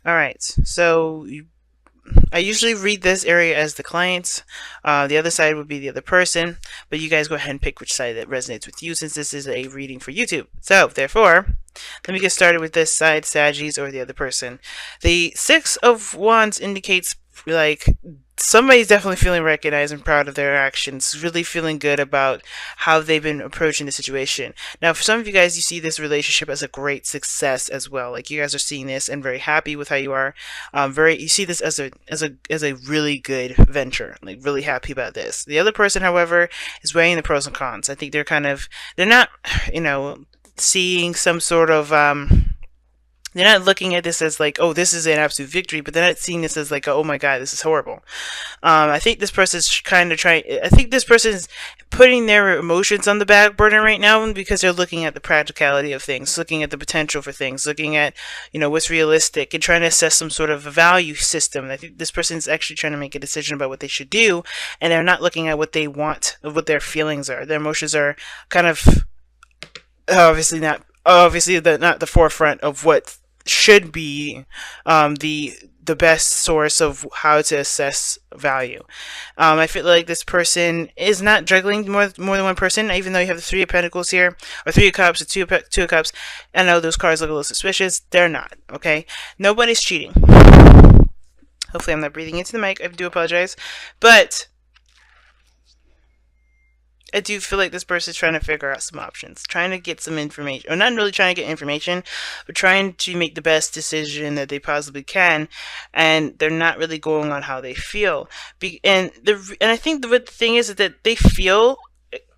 All right. So I usually read this area as the clients. The other side would be the other person, but you guys go ahead and pick which side that resonates with you, since this is a reading for YouTube. So, therefore, let me get started with this side, Saggies, or the other person. The Six of Wands indicates like somebody's definitely feeling recognized and proud of their actions, really feeling good about how they've been approaching the situation. Now, for some of you guys, you see this relationship as a great success as well. Like you guys are seeing this and very happy with how you are. You see this as a really good venture. Like really happy about this. The other person, however, is weighing the pros and cons. I think they're not, seeing some sort of they're not looking at this as like, oh, this is an absolute victory, but they're not seeing this as like, oh my god, this is horrible. I think this person's kind of trying. I think this person's putting their emotions on the back burner right now because they're looking at the practicality of things, looking at the potential for things, looking at what's realistic, and trying to assess some sort of a value system. I think this person's actually trying to make a decision about what they should do, and they're not looking at what they want, what their feelings are. Their emotions are kind of obviously not the forefront of what should be the best source of how to assess value. I feel like this person is not juggling more than one person, even though you have the Three of Pentacles here, or Three of Cups, or Two of Cups. I know those cards look a little suspicious. They're not. Okay, nobody's cheating. Hopefully, I'm not breathing into the mic. I do apologize, but I do feel like this person is trying to figure out some options, trying to get some information, or not really trying to get information, but trying to make the best decision that they possibly can, and they're not really going on how they feel. And I think the thing is that they feel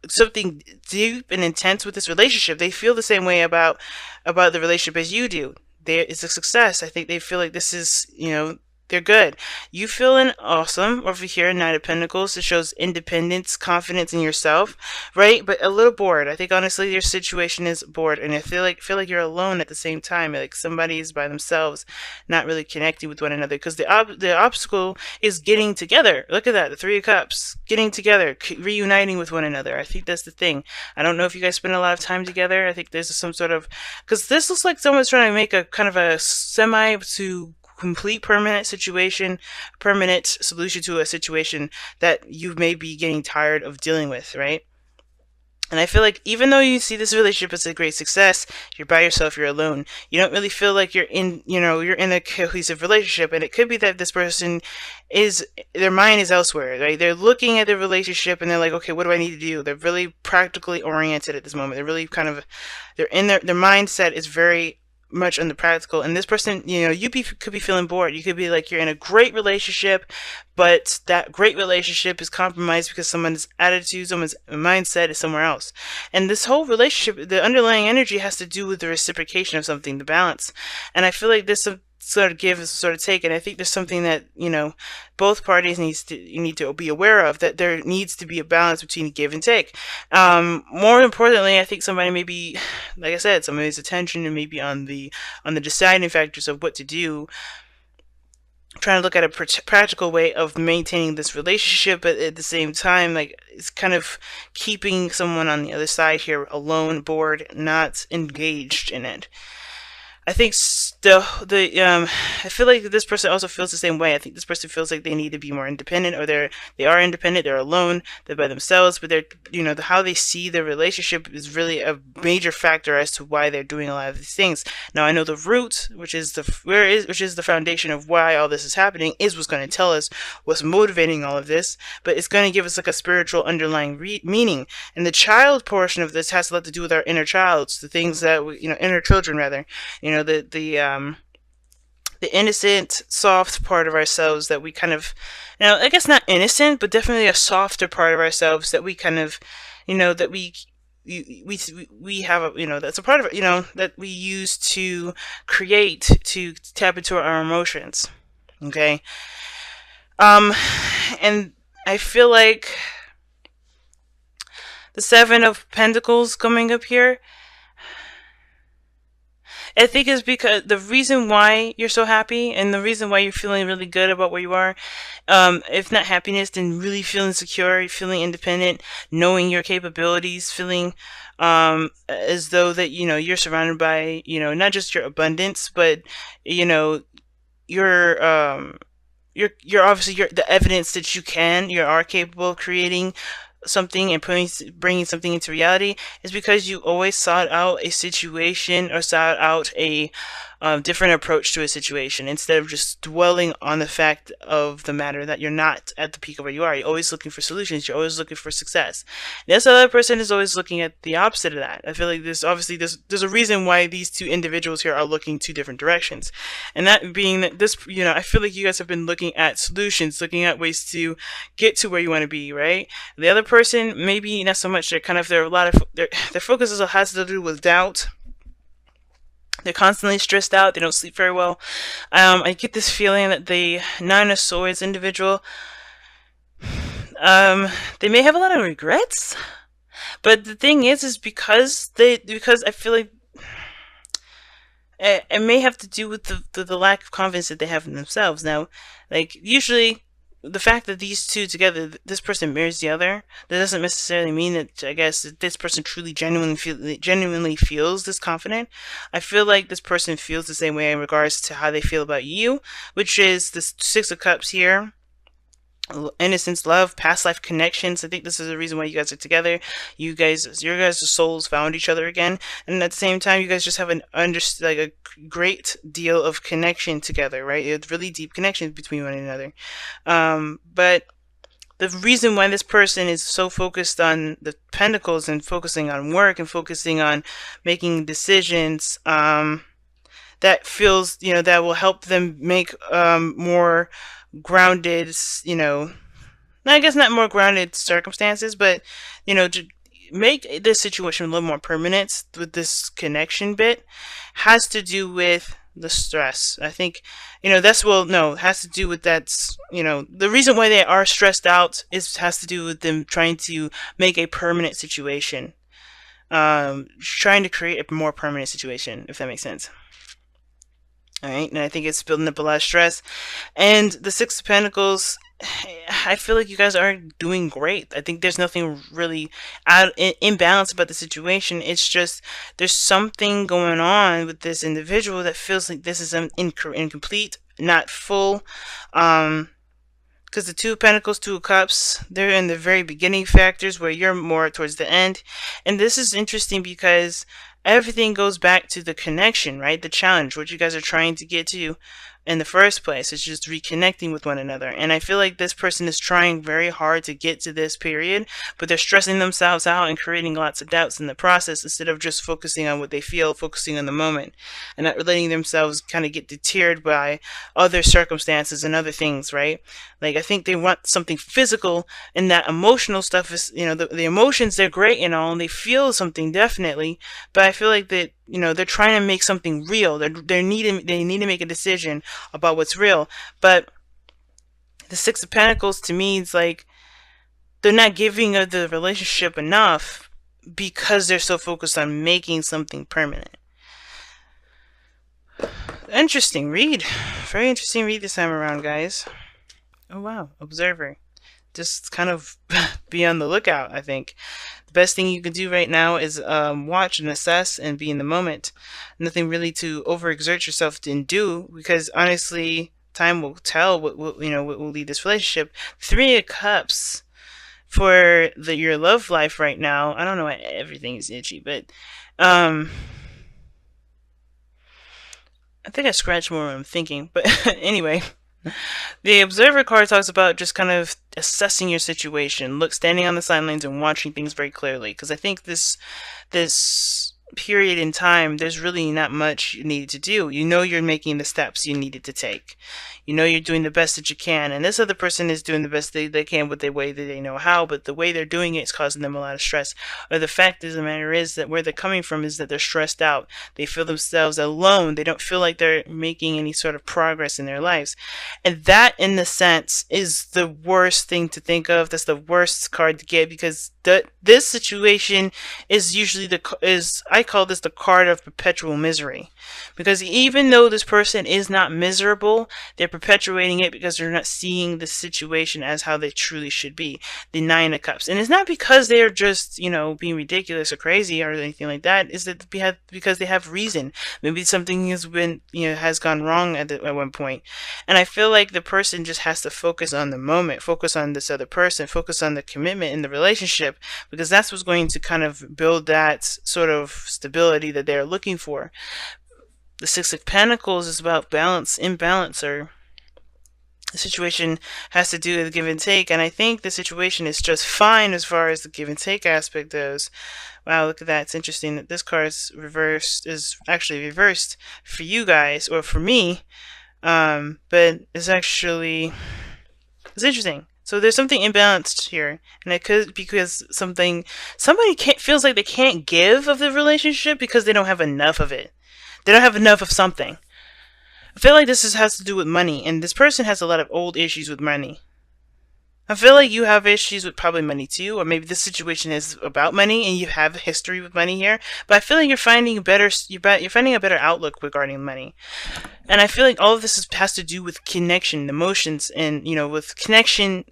something deep and intense with this relationship. They feel the same way about the relationship as you do. It's a success. I think they feel like this is, they're good. You feeling awesome over here, Knight of Pentacles. It shows independence, confidence in yourself, right? But a little bored. I think honestly your situation is bored, and I feel like you're alone at the same time. Like somebody's by themselves, not really connecting with one another. Because the obstacle is getting together. Look at that, the Three of Cups, getting together, reuniting with one another. I think that's the thing. I don't know if you guys spend a lot of time together. I think there's some sort of, because this looks like someone's trying to make a kind of a semi to complete permanent solution to a situation that you may be getting tired of dealing with, right? And I feel like even though you see this relationship as a great success, you're by yourself, you're alone. You don't really feel like you're in a cohesive relationship. And it could be that this person their mind is elsewhere, right? They're looking at their relationship and they're like, okay, what do I need to do? They're really practically oriented at this moment. They're really they're in their mindset is very much on the practical. And this person, could be feeling bored. You could be like, you're in a great relationship, but that great relationship is compromised because someone's attitude, someone's mindset is somewhere else. And this whole relationship, the underlying energy has to do with the reciprocation of something, the balance. And I feel like this sort of give and sort of take, and I think there's something that both parties need to be aware of, that there needs to be a balance between give and take. More importantly, I think somebody may be, like I said, somebody's attention and maybe on the deciding factors of what to do, trying to look at a practical way of maintaining this relationship, but at the same time, like, it's kind of keeping someone on the other side here alone, bored, not engaged in it. I think I feel like this person also feels the same way. I think this person feels like they need to be more independent, or they are independent, they're alone, they're by themselves, but they're how they see their relationship is really a major factor as to why they're doing a lot of these things. Now I know the root, which is the foundation of why all this is happening, is what's going to tell us what's motivating all of this, but it's going to give us like a spiritual underlying meaning. And the child portion of this has a lot to do with our inner childs, the things that inner children rather, the innocent, soft part of ourselves that we kind of, I guess not innocent, but definitely a softer part of ourselves that we kind of, that we have that's a part of it, that we use to create, to tap into our emotions. Okay. And I feel like the Seven of Pentacles coming up here, I think is because the reason why you're so happy and the reason why you're feeling really good about where you are, if not happiness, then really feeling secure, feeling independent, knowing your capabilities, feeling as though that you're surrounded by not just your abundance, but you're obviously the evidence that you are capable of creating something and bringing something into reality is because you always sought out a situation or sought out a different approach to a situation instead of just dwelling on the fact of the matter that you're not at the peak of where you are. You're always looking for solutions. You're always looking for success. This other person is always looking at the opposite of that. I feel like there's a reason why these two individuals here are looking two different directions, and that being that I feel like you guys have been looking at solutions, looking at ways to get to where you want to be, right? The other person, maybe not so much. Their focus has to do with doubt. They're constantly stressed out. They don't sleep very well. I get this feeling that the Nine of Swords individual, they may have a lot of regrets. But the thing is because I feel like it may have to do with the lack of confidence that they have in themselves. Now, like usually, the fact that these two together, this person mirrors the other, that doesn't necessarily mean that, I guess, that this person truly genuinely feels this confident. I feel like this person feels the same way in regards to how they feel about you, which is the Six of Cups here. Innocence, love, past life connections. I think this is the reason why you guys are together. Your guys' souls found each other again, and at the same time, you guys just have a great deal of connection together, right? It's really deep connections between one another. But the reason why this person is so focused on the Pentacles and focusing on work and focusing on making decisions, that feels, that will help them make more grounded, I guess not more grounded circumstances, but to make this situation a little more permanent with this connection bit has to do with the stress. I think it has to do with the reason why they are stressed out has to do with them trying to make a permanent situation, trying to create a more permanent situation, if that makes sense. Alright, and I think it's building up a lot of stress. And the Six of Pentacles, I feel like you guys are doing great. I think there's nothing really imbalance about the situation. It's just there's something going on with this individual that feels like this is incomplete, not full. Because the Two of Pentacles, Two of Cups, they're in the very beginning factors where you're more towards the end. And this is interesting because everything goes back to the connection, right? The challenge, what you guys are trying to get to in the first place. It's just reconnecting with one another. And I feel like this person is trying very hard to get to this period, but they're stressing themselves out and creating lots of doubts in the process instead of just focusing on what they feel, focusing on the moment, and not letting themselves kind of get deterred by other circumstances and other things, right? Like, I think they want something physical, and that emotional stuff is, the emotions, they're great and all, and they feel something definitely, but I feel like that they're trying to make something real. They need to make a decision about what's real. But the Six of Pentacles, to me, it's like they're not giving the relationship enough because they're so focused on making something permanent. Interesting read. Very interesting read this time around, guys. Oh wow, Observer. Just kind of be on the lookout, I think. The best thing you can do right now is watch and assess and be in the moment. Nothing really to overexert yourself and do, because honestly, time will tell what will lead this relationship. Three of Cups for your love life right now. I don't know why everything is itchy, but I think I scratched more when I'm thinking. But anyway. The Observer card talks about just kind of assessing your situation, standing on the sidelines and watching things very clearly. Because I think this period in time, there's really not much you need to do. You're making the steps you needed to take. You're doing the best that you can, and this other person is doing the best they can with the way that they know how, but the way they're doing it is causing them a lot of stress. Or the fact of the matter is that where they're coming from is that they're stressed out. They feel themselves alone. They don't feel like they're making any sort of progress in their lives. And that, in the sense, is the worst thing to think of. That's the worst card to get, because this situation is usually I call this the card of perpetual misery, because even though this person is not miserable, they're perpetuating it because they're not seeing the situation as how they truly should be. The Nine of Cups, and it's not because they're just being ridiculous or crazy or anything like that. Is that because they have reason? Maybe something has been has gone wrong at one point, and I feel like the person just has to focus on the moment, focus on this other person, focus on the commitment in the relationship, because that's what's going to kind of build that sort of stability that they're looking for. The Six of Pentacles is about balance, imbalance, or the situation has to do with give and take, and I think the situation is just fine as far as the give and take aspect goes. Wow, look at that. It's interesting that this card is actually reversed for you guys, or for me, but it's interesting. So there's something imbalanced here, and it could be because somebody feels like they can't give of the relationship because they don't have enough of it. They don't have enough of something. I feel like this has to do with money, and this person has a lot of old issues with money. I feel like you have issues with probably money too, or maybe this situation is about money and you have a history with money here. But I feel like you're finding a better outlook regarding money, and I feel like all of this has to do with connection, emotions, and with connecting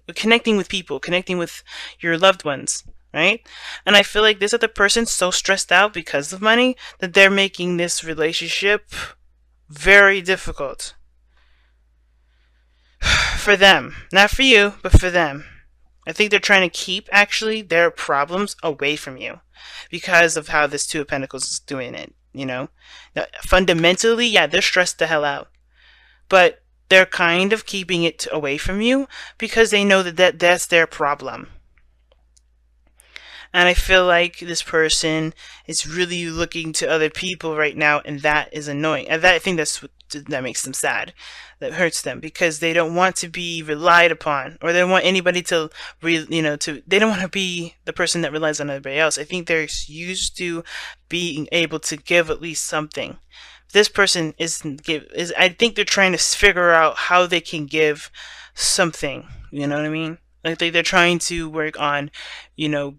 with people, connecting with your loved ones, right? And I feel like this other person's so stressed out because of money that they're making this relationship very difficult for them. Not for you, but for them. I think they're trying to keep actually their problems away from you because of how this Two of Pentacles is doing it. Now, fundamentally, yeah, they're stressed the hell out, but they're kind of keeping it away from you because they know that that's their problem. And I feel like this person is really looking to other people right now, and that is annoying. And I think that makes them sad. That hurts them because they don't want to be relied upon, or they don't want anybody to, they don't want to be the person that relies on everybody else. I think they're used to being able to give at least something. This person I think they're trying to figure out how they can give something. You know what I mean? Like they're trying to work on,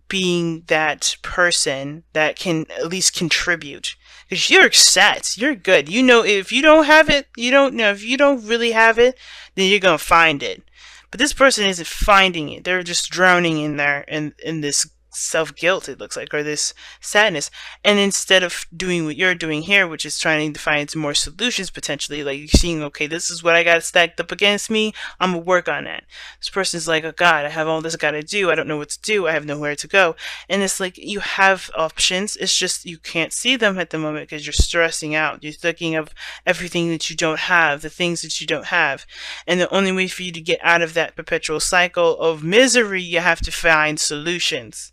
being that person that can at least contribute. Because you're set, you're good. If you don't have it, if you don't really have it, then you're gonna find it. But this person isn't finding it. They're just drowning in there, in this self-guilt, it looks like, or this sadness. And instead of doing what you're doing here, which is trying to find some more solutions, potentially, like you're seeing, okay, this is what I got stacked up against me, I'm gonna work on that. This person's like, oh god, I have all this I gotta do, I don't know what to do, I have nowhere to go. And it's like, you have options, it's just you can't see them at the moment because you're stressing out. You're thinking of everything that you don't have, the things that you don't have. And the only way for you to get out of that perpetual cycle of misery, you have to find solutions.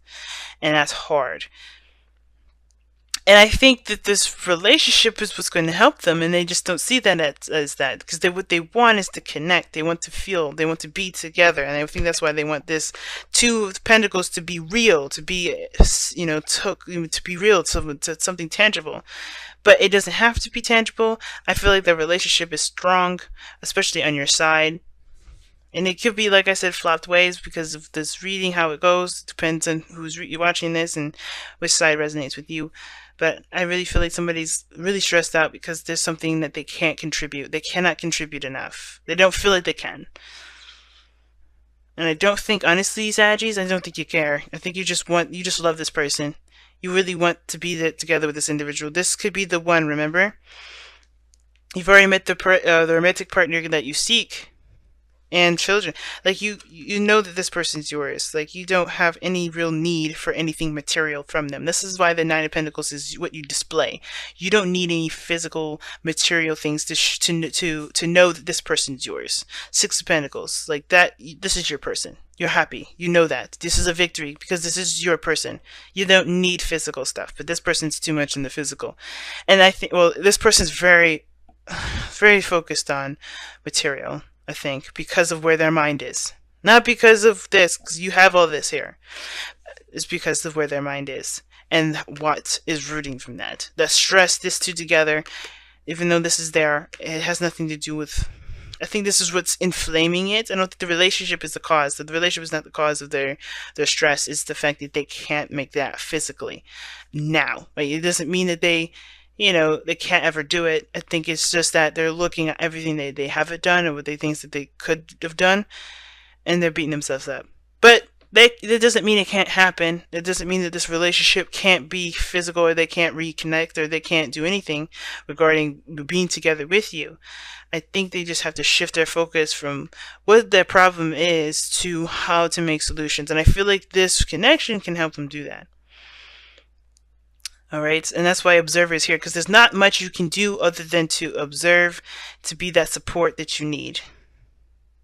And that's hard. And I think that this relationship is what's going to help them, and they just don't see that as that, because what they want is to connect. They want to feel. They want to be together, and I think that's why they want this Two of Pentacles to be real, to be, to be real, to something tangible. But it doesn't have to be tangible. I feel like the relationship is strong, especially on your side. And it could be, like I said, flopped ways because of this reading, how it goes. It depends on who's watching this and which side resonates with you. But I really feel like somebody's really stressed out because there's something that they can't contribute. They cannot contribute enough. They don't feel like they can. And I don't think, honestly, Saggies, I don't think you care. I think you just love this person. You really want to be together with this individual. This could be the one, remember? You've already met the romantic partner that you seek. And children, like you know that this person's yours. Like you don't have any real need for anything material from them. This is why the Nine of Pentacles is what you display. You don't need any physical material things to know that this person's yours. Six of Pentacles, like that. This is your person. You're happy. You know that this is a victory because this is your person. You don't need physical stuff, but this person's too much in the physical. And I think, well, this person's very, very focused on material. I think, because of where their mind is. Not because of this, because you have all this here. It's because of where their mind is. And what is rooting from that. The stress, this two together, even though this is there, it has nothing to do with I think this is what's inflaming it. I don't think the relationship is the cause. The relationship is not the cause of their stress. It's the fact that they can't make that physically now. Right? It doesn't mean that they, they can't ever do it. I think it's just that they're looking at everything they haven't done and what they think that they could have done, and they're beating themselves up. But that doesn't mean it can't happen. It doesn't mean that this relationship can't be physical, or they can't reconnect, or they can't do anything regarding being together with you. I think they just have to shift their focus from what their problem is to how to make solutions. And I feel like this connection can help them do that. All right. And that's why Observer is here, because there's not much you can do other than to observe, to be that support that you need.